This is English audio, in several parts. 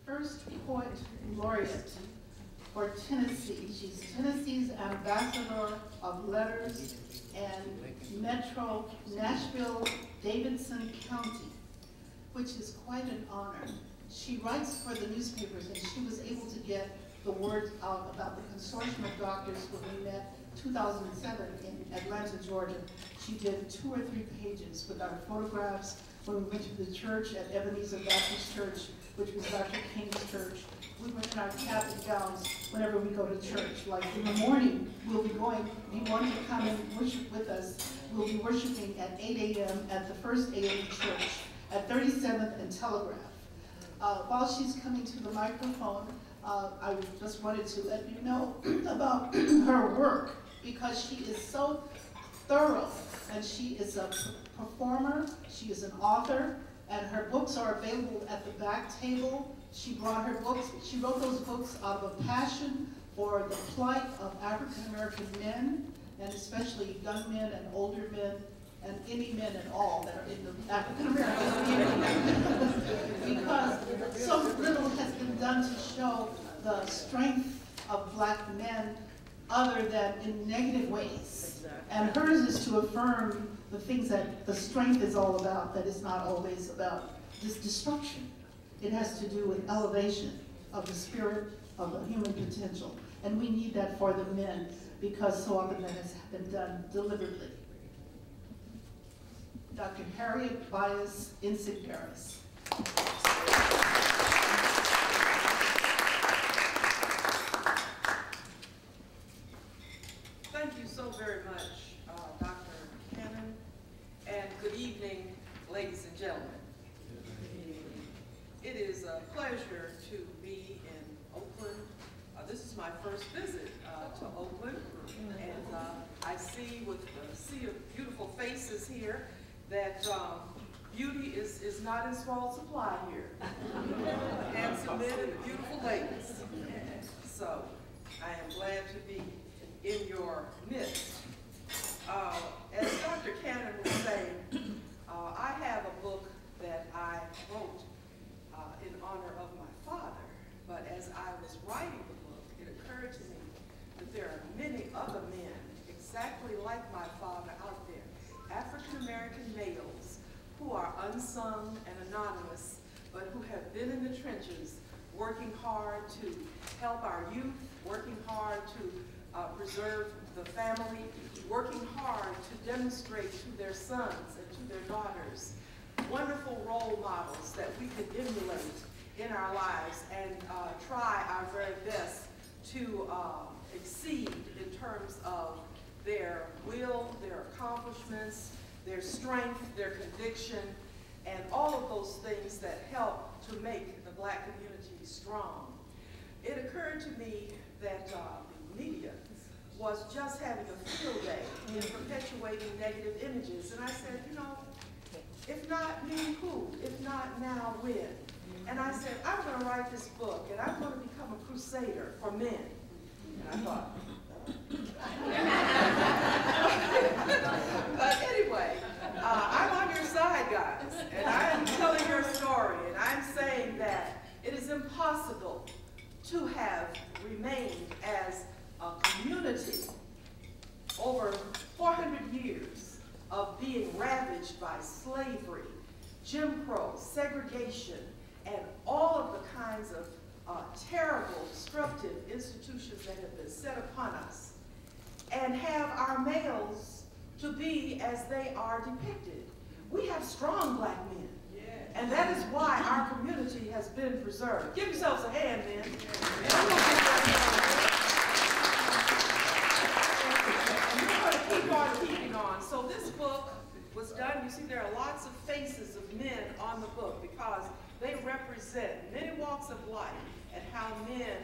first poet laureate for Tennessee. She's Tennessee's Ambassador of Letters and Metro Nashville Davidson County, which is quite an honor. She writes for the newspapers, and she was able to get the word out about the Consortium of Doctors when we met 2007 in Atlanta, Georgia. She did 2 or 3 pages with our photographs when we went to the church at Ebenezer Baptist Church, which was Dr. King's church. We were in our cap and gowns whenever we go to church. Like in the morning, we'll be going, if you want to come and worship with us, we'll be worshiping at 8 a.m. at the First AM Church at 37th and Telegraph. While she's coming to the microphone, I just wanted to let you know about her work, because she is so thorough, and she is a performer, she is an author, and her books are available at the back table. She brought her books, she wrote those books out of a passion for the plight of African American men, and especially young men and older men, and any men at all that are in the African American community. Because so little has been done to show the strength of black men other than in negative ways. And hers is to affirm the things that the strength is all about, that it's not always about this destruction. It has to do with elevation of the spirit of the human potential. And we need that for the men, because so often that has been done deliberately. Dr. Harriet Bias Insigparis. Thank you so very much, Dr. Cannon, and good evening, ladies and gentlemen. It is a pleasure to be in Oakland. This is my first visit to Oakland, and I see with a sea of beautiful faces here that beauty is not in small supply here. Handsome men and beautiful ladies. So I am glad to be in your midst. As Dr. Cannon was saying, I have a book that I wrote in honor of my father, but as I was writing the book, it occurred to me that there are many other men exactly like my father out there, African American males, who are unsung and anonymous, but who have been in the trenches working hard to help our youth, working hard to preserve the family, working hard to demonstrate to their sons and to their daughters wonderful role models that we can emulate in our lives and try our very best to exceed in terms of their will, their accomplishments, their strength, their conviction, and all of those things that help to make the black community strong. It occurred to me that the media was just having a field day in perpetuating negative images, and I said, you know, if not me, who? If not now, when? And I said, I'm going to write this book, and I'm going to become a crusader for men. And I thought, but anyway, I'm on your side, guys, and I'm telling your story, and I'm saying that it is impossible to have remained as a community over 400 years of being ravaged by slavery, Jim Crow, segregation, and all of the kinds of terrible, destructive institutions that have been set upon us, and have our males to be as they are depicted. We have strong black men, and that is why our community has been preserved. Give yourselves a hand, men. And we're going to keep on keeping on. So this book was done, you see there are lots of faces of men on the book because they represent many walks of life and how men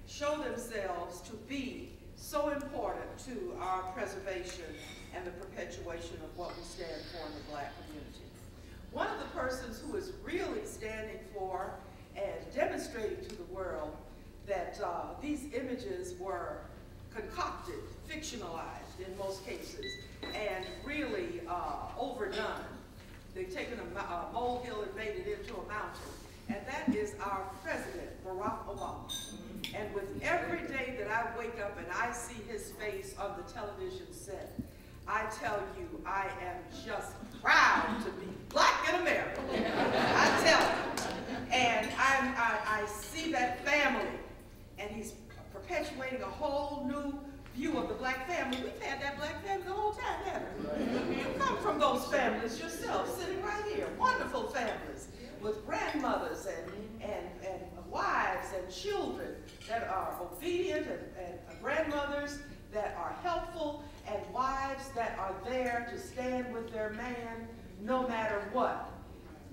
show themselves to be so important to our preservation and the perpetuation of what we stand for in the black community. One of the persons who is really standing for and demonstrating to the world that these images were concocted, fictionalized in most cases, and really overdone. They've taken a molehill and made it into a mountain. And that is our president, Barack Obama. And with every day that I wake up and I see his face on the television set, I tell you, I am just proud to be black in America. I tell you. And I see that family, and he's perpetuating a whole new view of the black family. We've had that black family the whole time, haven't we? You come from those families yourself, sitting right here. Wonderful families with grandmothers and wives and children that are obedient, and grandmothers that are helpful, and wives that are there to stand with their man no matter what.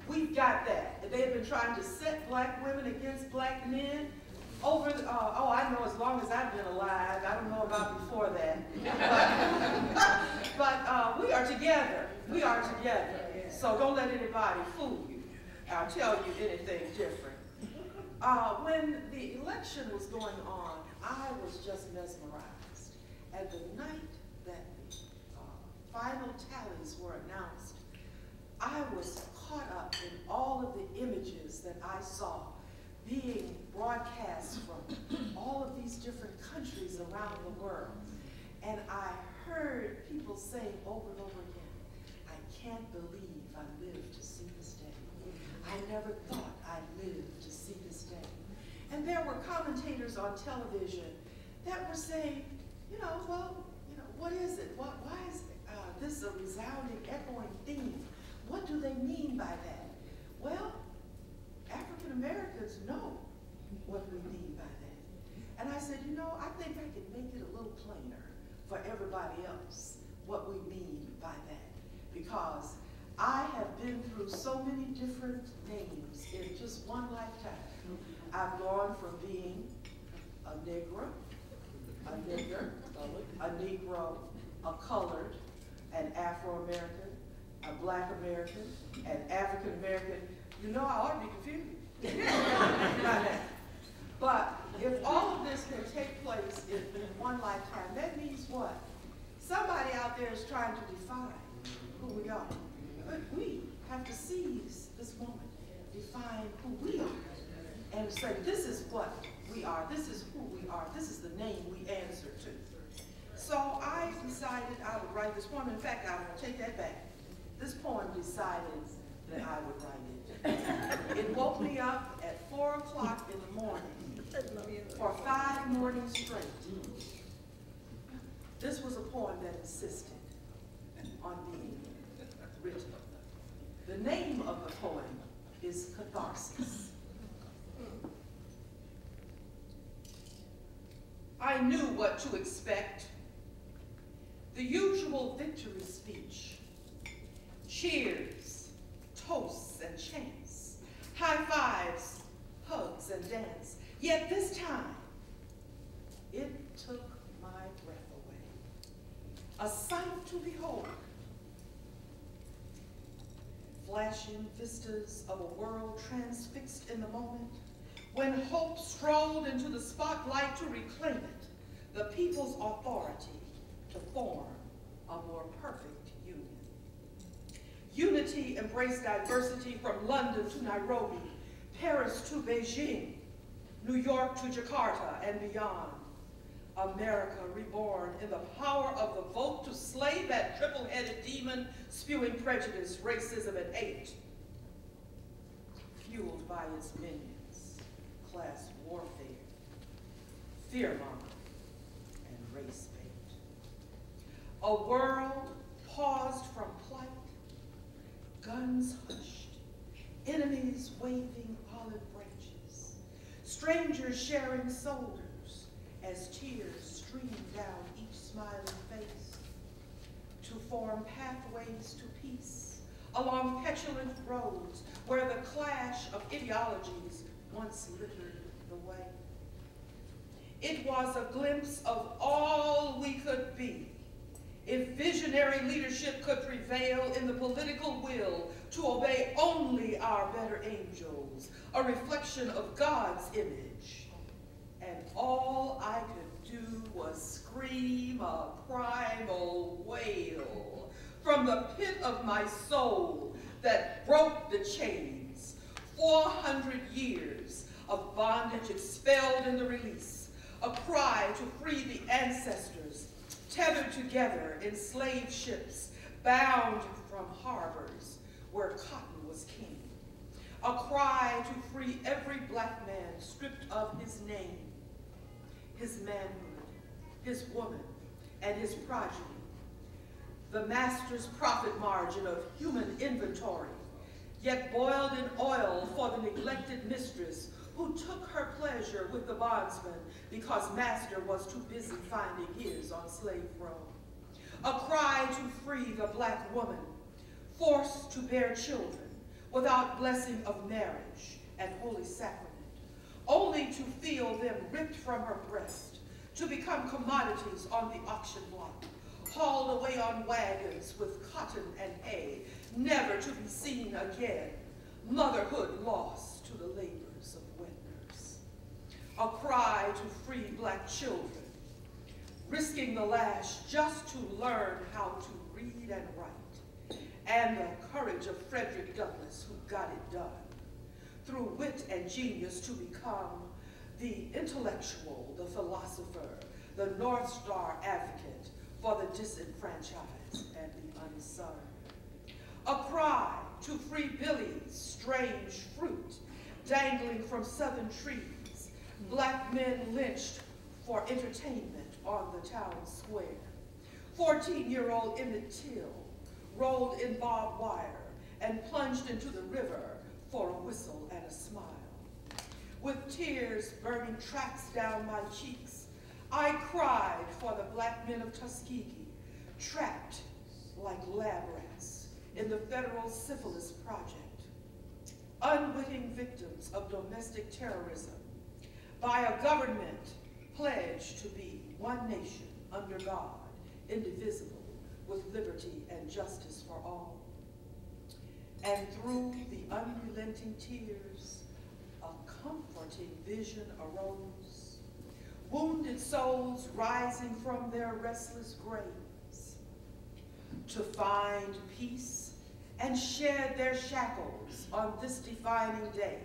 We've got that. They've been trying to set black women against black men over, I know as long as I've been alive. I don't know about before that. But we are together. We are together. So don't let anybody fool you. I'll tell you anything different. When the election was going on, I was just mesmerized. And the night that the final tallies were announced, I was caught up in all of the images that I saw being broadcast from all of these different countries around the world. And I heard people saying over and over again, I can't believe I lived to see this day. I never thought I'd live to see this day. And there were commentators on television that were saying, what is it? Why is this a resounding, echoing theme? What do they mean by that? Well, African Americans know what we mean by that. And I said, I think I can make it a little plainer for everybody else what we mean by that. Because I have been through so many different names in just one lifetime. I've gone from being a Negro, a nigger, a Negro, a colored, an Afro-American, a Black American, an African American. I ought to be confused by that. But if all of this can take place in one lifetime, that means what? Somebody out there is trying to define who we are. But we have to seize this moment, define who we are, and say, this is what we are, this is who we are, this is the name we answer to. So I decided I would write this poem. In fact, I will take that back. This poem decided that I would write it. It woke me up at 4 o'clock in the morning for 5 mornings straight. This was a poem that insisted on being written. The name of the poem is Catharsis. I knew what to expect. The usual victory speech. Cheers, toasts, and chants. High fives, hugs, and dance. Yet this time, it took my breath away. A sight to behold. Flashing vistas of a world transfixed in the moment, when hope strolled into the spotlight to reclaim it, the people's authority to form a more perfect union. Unity embraced diversity from London to Nairobi, Paris to Beijing, New York to Jakarta and beyond. America reborn in the power of the vote to slay that triple-headed demon spewing prejudice, racism, and hate, fueled by its minions, class warfare, fear-mongering, and race bait. A world paused from plight, guns hushed, enemies waving olive branches, strangers sharing shoulders as tears streamed down each smiling face, to form pathways to peace along petulant roads where the clash of ideologies once littered the way. It was a glimpse of all we could be if visionary leadership could prevail in the political will to obey only our better angels, a reflection of God's image. And all I could do was scream a primal wail from the pit of my soul that broke the chains. 400 years of bondage expelled in the release, a cry to free the ancestors, tethered together in slave ships, bound from harbors where cotton was king. A cry to free every black man stripped of his name, his manhood, his woman, and his progeny. The master's profit margin of human inventory, yet boiled in oil for the neglected mistress who took her pleasure with the bondsman because master was too busy finding his on slave row. A cry to free the black woman, forced to bear children without blessing of marriage and holy sacrament, only to feel them ripped from her breast, to become commodities on the auction block, hauled away on wagons with cotton and hay, never to be seen again, motherhood lost to the labors of winters. A cry to free black children, risking the lash just to learn how to read and write, and the courage of Frederick Douglass, who got it done, through wit and genius to become the intellectual, the philosopher, the North Star advocate for the disenfranchised and the unserved. A cry to free Billy's strange fruit dangling from southern trees, black men lynched for entertainment on the town square. 14-year-old Emmett Till rolled in barbed wire and plunged into the river for a whistle and a smile. With tears burning tracks down my cheeks, I cried for the black men of Tuskegee, trapped like lab rats in the federal syphilis project, unwitting victims of domestic terrorism by a government pledged to be one nation under God, indivisible, with liberty and justice for all. And through the unrelenting tears, a comforting vision arose, wounded souls rising from their restless graves to find peace and shed their shackles on this defining day.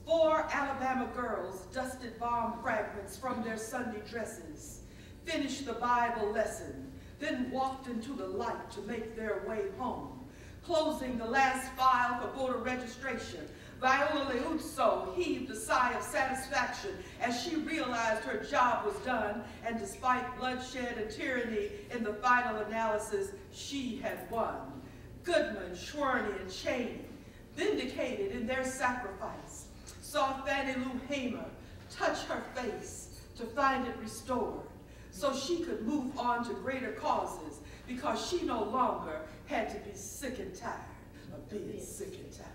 4 Alabama girls dusted bomb fragments from their Sunday dresses, finished the Bible lesson, then walked into the light to make their way home. Closing the last file for voter registration, Viola Leuzzo heaved a sigh of satisfaction as she realized her job was done, and despite bloodshed and tyranny in the final analysis, she had won. Goodman, Schwerny, and Cheney, vindicated in their sacrifice, saw Fannie Lou Hamer touch her face to find it restored so she could move on to greater causes because she no longer had to be sick and tired of being sick and tired.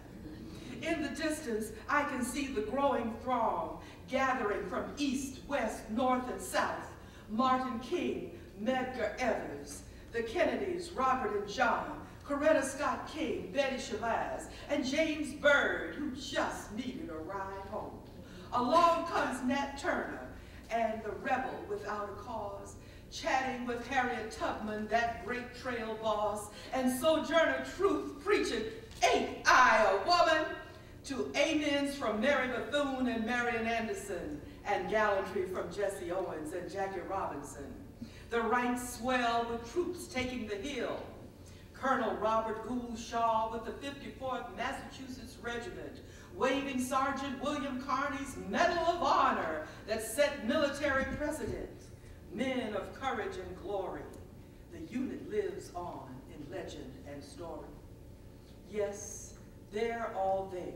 In the distance, I can see the growing throng gathering from east, west, north, and south. Martin King, Medgar Evers, the Kennedys, Robert and John, Coretta Scott King, Betty Shabazz, and James Byrd, who just needed a ride home. Along comes Nat Turner and the rebel without a cause, chatting with Harriet Tubman, that great trail boss, and Sojourner Truth preaching, "Ain't I a woman?" to amens from Mary Bethune and Marian Anderson, and gallantry from Jesse Owens and Jackie Robinson. The ranks swell with troops taking the hill. Colonel Robert Gould Shaw with the 54th Massachusetts Regiment, waving Sergeant William Carney's Medal of Honor that set military precedent. Men of courage and glory, the unit lives on in legend and story. Yes, they're all there,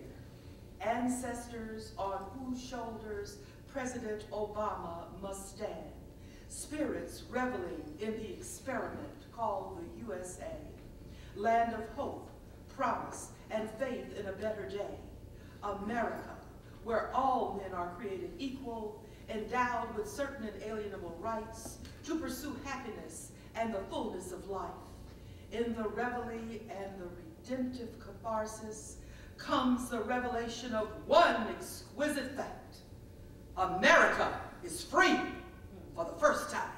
ancestors on whose shoulders President Obama must stand, spirits reveling in the experiment called the USA, land of hope, promise, and faith in a better day. America, where all men are created equal, endowed with certain inalienable rights to pursue happiness and the fullness of life. In the reveille and the redemptive catharsis comes the revelation of one exquisite fact. America is free for the first time.